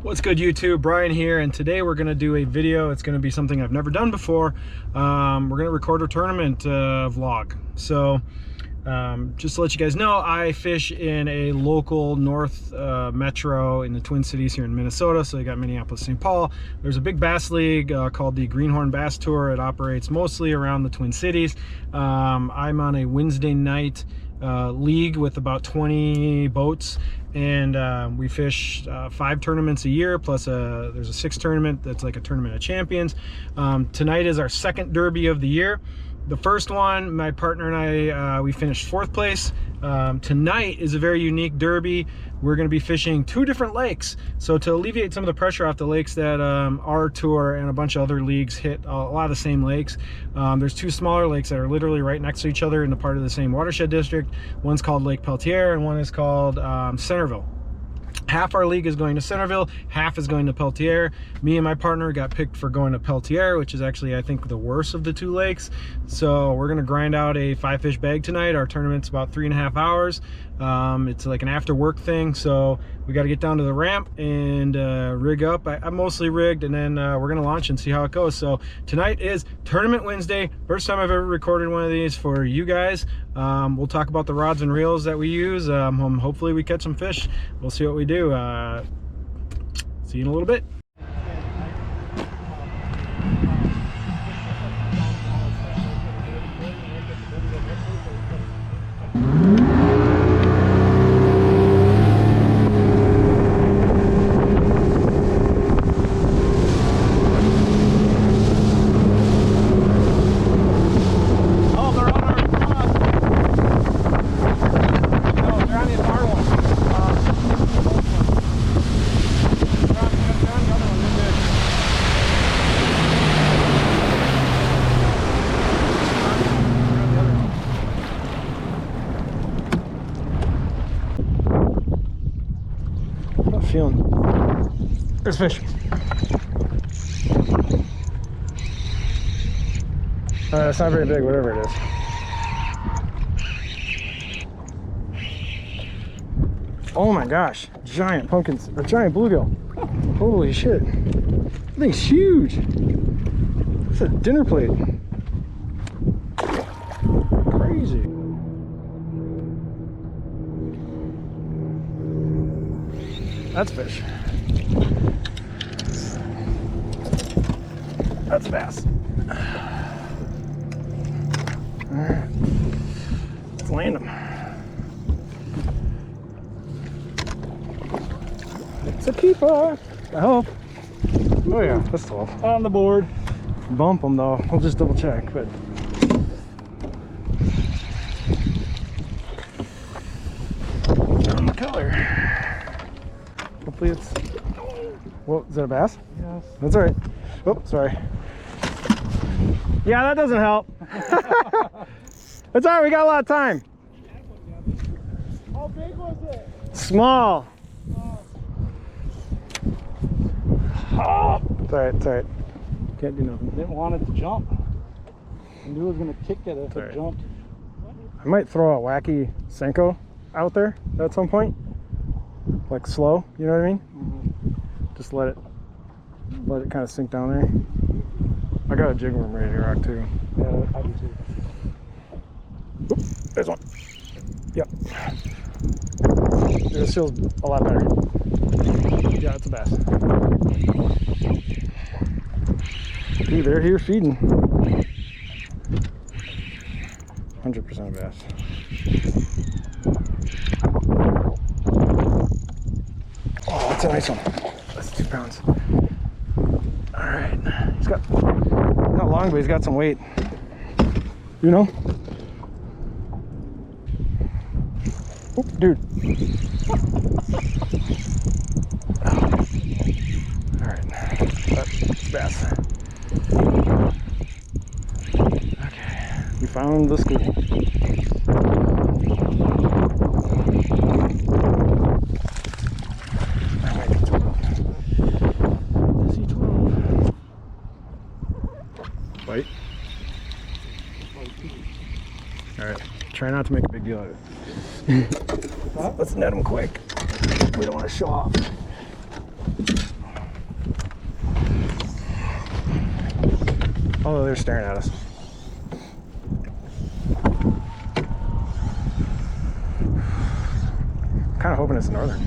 What's good, YouTube? Brian here, and today we're going to do a video. It's going to be something I've never done before. We're going to record a tournament vlog. So just to let you guys know, I fish in a local north metro in the Twin Cities here in Minnesota. So you got Minneapolis, St. Paul. There's a big bass league called the GreenHorn Bass Tour. It operates mostly around the Twin Cities. I'm on a Wednesday night league with about 20 boats, and we fish 5 tournaments a year, plus there's a 6th tournament that's like a tournament of champions. Tonight is our 2nd derby of the year. The first one, my partner and I, we finished 4th place. Tonight is a very unique derby. We're going to be fishing 2 different lakes. So to alleviate some of the pressure off the lakes that our tour and a bunch of other leagues hit a lot of the same lakes, there's 2 smaller lakes that are literally right next to each other in the part of the same watershed district. One's called Lake Peltier and one is called Centerville. Half our league is going to Centerville, half is going to Peltier. Me and my partner got picked for going to Peltier, which is actually, I think, the worst of the 2 lakes. So we're gonna grind out a 5-fish bag tonight. Our tournament's about 3.5 hours. It's like an after work thing, so we got to get down to the ramp and rig up. I'm mostly rigged, and then we're gonna launch and see how it goes. So tonight is Tournament Wednesday. First time I've ever recorded one of these for you guys. We'll talk about the rods and reels that we use. Hopefully we catch some fish. We'll see what we do. See you in a little bit. Feeling. There's fish. It's not very big, whatever it is. Oh my gosh, giant pumpkins, a giant bluegill. Holy shit. That thing's huge. It's a dinner plate. Crazy. That's fish. That's bass. All right. Let's land them. It's a keeper. I hope. Oh yeah, that's 12. On the board. Bump them though. We'll just double check, but. On the color. Hopefully it's, whoa, is that a bass? Yes. That's all right. Oh, sorry. Yeah, that doesn't help. That's all right, we got a lot of time. How big was it? Small. Oh. It's all right, it's all right. Can't do nothing. Didn't want it to jump. I knew it was going to kick it if it jumped. I might throw a wacky Senko out there at some point. Like slow, you know what I mean? Mm-hmm. Just let it kind of sink down there. I got a jig worm ready to rock too. Yeah, I do too. Oop, there's one. Yep. This feels a lot better. Yeah, it's a bass. Dude, they're here feeding. 100% a bass. Oh, that's a nice one. That's 2 pounds. All right. He's got, not long, but he's got some weight. You know? Oh, dude. All right. That's bass. Okay. We found the school. Bite. All right, try not to make a big deal out of it. Let's net them quick. We don't want to show off. Oh, they're staring at us. Kind of hoping it's northern.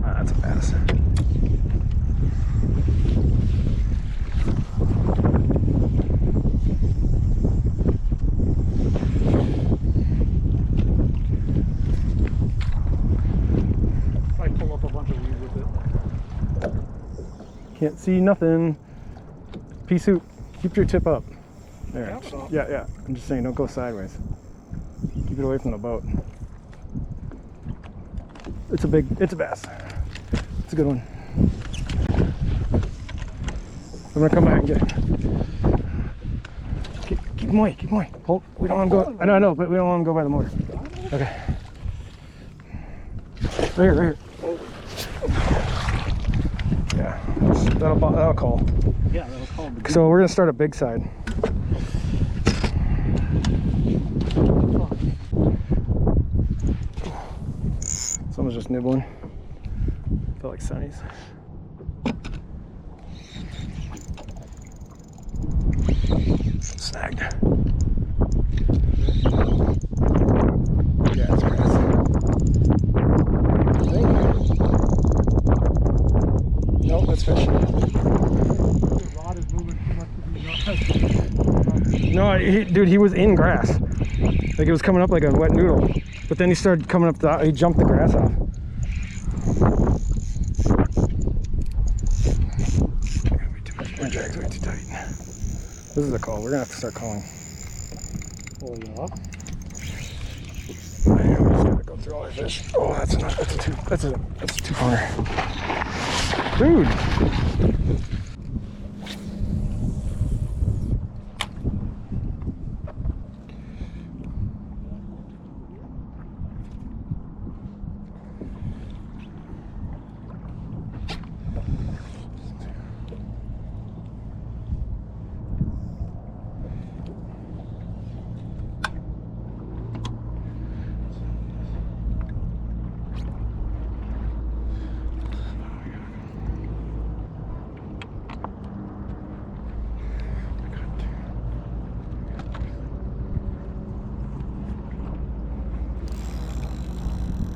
That's a bass. I pull up a bunch of weeds with it. Can't see nothing. Pea soup. Keep your tip up. There. Yeah, yeah. I'm just saying, don't go sideways. Keep it away from the boat. It's a bass. It's a good one. I'm gonna come back and get it. Keep him away, keep him away. Hold. We don't want him to go. I know, but we don't want him to go by the motor. Okay. Right here. Yeah, that'll call. Yeah, that'll call. So we're gonna start a big side. Someone's just nibbling. Feel like Sonny's. Snagged. Yeah, it's grass. Nope, that's fish. The rod is moving too much to be No, dude, he was in grass. Like it was coming up like a wet noodle. But then he started coming up, he jumped the grass off. My drag's way too tight. This is a call. We're gonna have to start calling. pull it up. I just gotta go through all the fish. Oh, that's a two-pounder. Dude!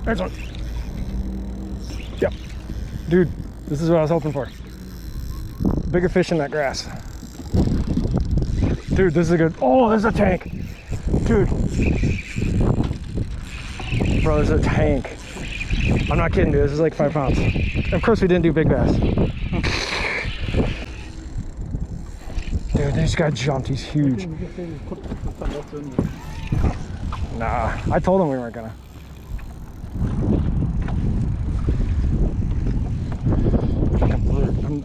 There's one. Yep. Dude, this is what I was hoping for. Bigger fish in that grass. Dude, this is a good. Oh, there's a tank. Dude. Bro, there's a tank. I'm not kidding, dude. This is like 5 pounds. Of course, we didn't do big bass. Dude, this guy jumped. He's huge. Nah, I told him we weren't gonna.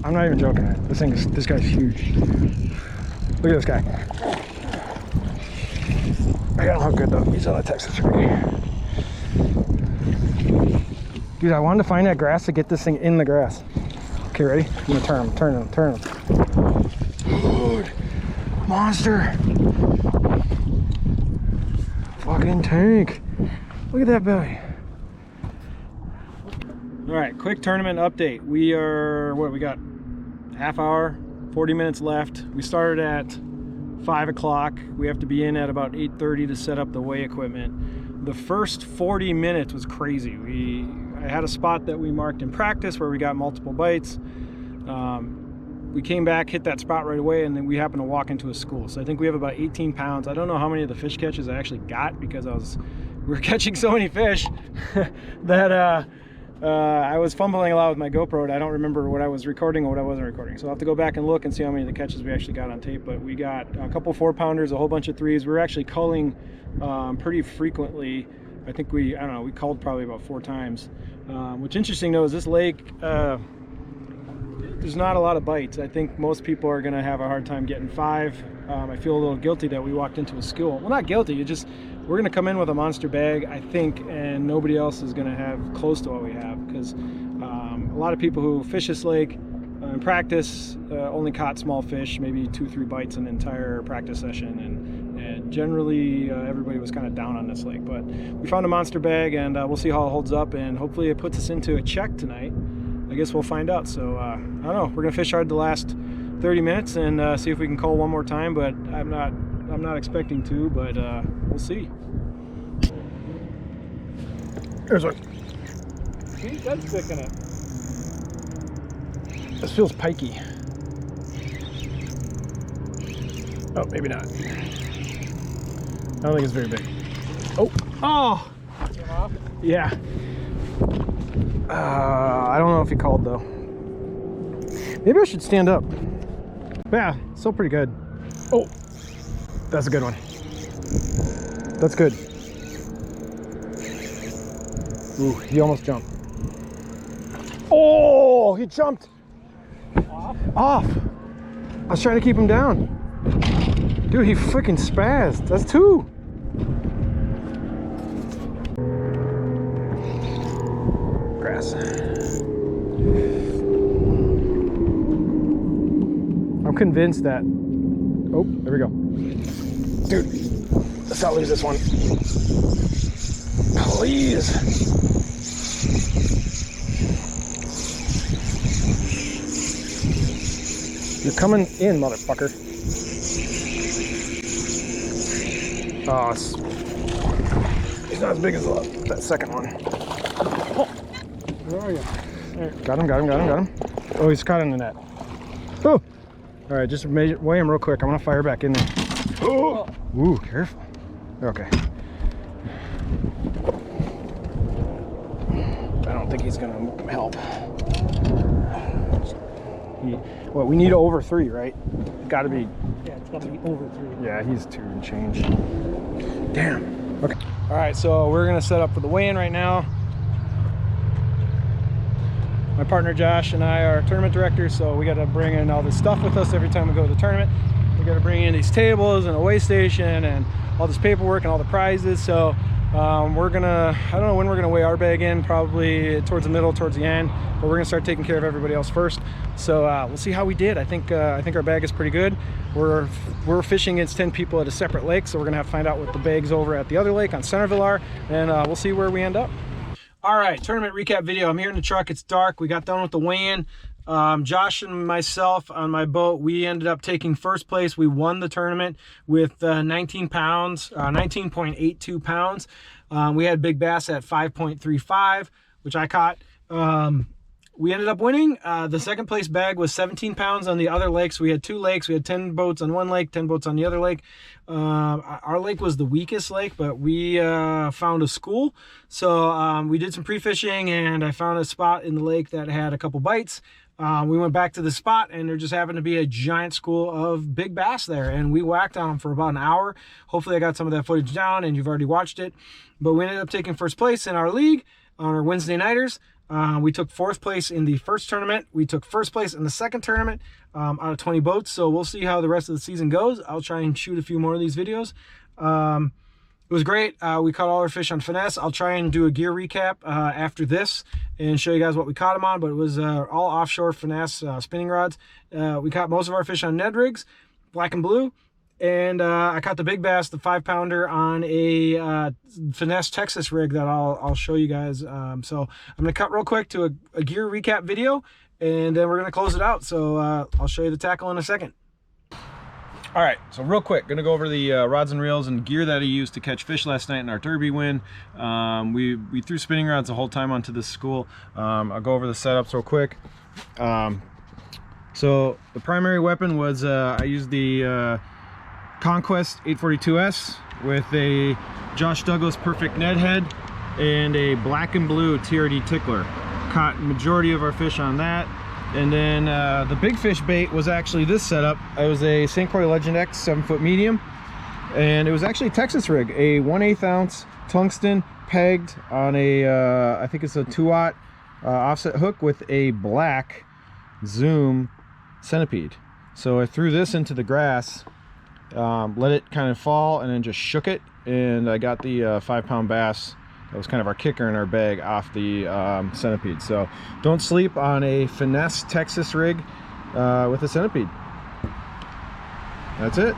I'm not even joking. This guy's huge. Look at this guy. I got him hooked good though. He's on the Texas rig. Dude, I wanted to find that grass to get this thing in the grass. Okay, ready? I'm gonna turn him. Dude, monster. Fucking tank. Look at that belly. All right, quick tournament update. We got half hour, 40 minutes left. We started at 5 o'clock. We have to be in at about 8:30 to set up the weigh equipment. The first 40 minutes was crazy. I had a spot that we marked in practice where we got multiple bites. We came back, hit that spot right away, and then we happened to walk into a school. So I think we have about 18 pounds. I don't know how many of the fish catches I actually got because we were catching so many fish that I was fumbling a lot with my GoPro, and I don't remember what I was recording or what I wasn't recording. So I'll have to go back and look and see how many of the catches we actually got on tape. But we got a couple 4-pounders, a whole bunch of 3s. We're actually culling pretty frequently. I think we culled probably about 4 times. What's interesting though is this lake, there's not a lot of bites. I think most people are gonna have a hard time getting 5. I feel a little guilty that we walked into a school. Well, not guilty, we're gonna come in with a monster bag, I think, and nobody else is gonna have close to what we have, because a lot of people who fish this lake in practice only caught small fish, maybe 2-3 bites an entire practice session, and generally everybody was kind of down on this lake. But we found a monster bag, and we'll see how it holds up, and hopefully it puts us into a check tonight. I guess we'll find out. So I don't know, we're gonna fish hard the last 30 minutes and see if we can call one more time, but I'm not expecting to, but we'll see. There's one. He's dead sticking it. This feels pikey. Oh, maybe not. I don't think it's very big. Oh, oh, Came off? yeah. I don't know if he called though. Maybe I should stand up. But yeah, still pretty good. Oh, that's a good one. That's good. Ooh, he almost jumped. Oh, he jumped. Off. I was trying to keep him down. Dude, he freaking spazzed. That's 2. Grass. I'm convinced that... Oh, there we go. Dude, let's not lose this one. Please. You're coming in, motherfucker. Oh, he's not as big as that second one. Oh, Where are you? there. Got him. Oh, he's caught in the net. Oh! All right, just weigh him real quick. I'm gonna fire back in there. Oh! Ooh, careful. Okay. I don't think he's gonna help. Well, we need over 3, right? Gotta be. Yeah, it's gotta be over 3. Yeah, he's 2 and change. Damn. Okay. All right, so we're gonna set up for the weigh-in right now. My partner Josh and I are tournament directors, so we gotta bring in all this stuff with us every time we go to the tournament. We gotta bring in these tables and a weigh station and all this paperwork and all the prizes. So we're gonna, I don't know when we're gonna weigh our bag in, probably towards the middle, towards the end, but we're gonna start taking care of everybody else first. So we'll see how we did. I think our bag is pretty good. We're fishing against 10 people at a separate lake, so we're gonna have to find out what the bags over at the other lake on Centerville are, and we'll see where we end up. All right, tournament recap video. I'm here in the truck. It's dark. We got done with the weigh-in. Josh and myself on my boat, we ended up taking first place. We won the tournament with 19 pounds, 19.82 pounds. We had big bass at 5.35, which I caught. We ended up winning. The second place bag was 17 pounds on the other lakes. We had 2 lakes. We had 10 boats on one lake, 10 boats on the other lake. Our lake was the weakest lake, but we found a school. So we did some pre-fishing, and I found a spot in the lake that had a couple bites. We went back to the spot, and there just happened to be a giant school of big bass there, and we whacked on them for about an hour. Hopefully I got some of that footage down and you've already watched it. But we ended up taking first place in our league on our Wednesday nighters. We took 4th place in the first tournament. We took first place in the second tournament out of 20 boats. So we'll see how the rest of the season goes. I'll try and shoot a few more of these videos. It was great. We caught all our fish on finesse. I'll try and do a gear recap after this and show you guys what we caught them on, but it was all offshore finesse spinning rods. We caught most of our fish on Ned rigs, black and blue, and I caught the big bass, the 5-pounder, on a finesse Texas rig that I'll show you guys. So I'm gonna cut real quick to a gear recap video, and then we're gonna close it out. So I'll show you the tackle in a second. All right, so real quick, gonna go over the rods and reels and gear that I used to catch fish last night in our derby win. We threw spinning rods the whole time onto this school. I'll go over the setups real quick. So the primary weapon was I used the Conquest 842S with a Josh Douglas Perfect Ned head and a black and blue TRD tickler. Caught majority of our fish on that. And then the big fish bait was actually this setup. It was a St. Croix Legend X 7-foot medium, and it was actually a Texas rig, a 1/8 ounce tungsten pegged on a I think it's a 2/0 offset hook with a black zoom centipede. So I threw this into the grass, let it kind of fall, and then just shook it, and I got the 5-pound bass. That was kind of our kicker in our bag off the centipede. So don't sleep on a finesse Texas rig with a centipede. That's it.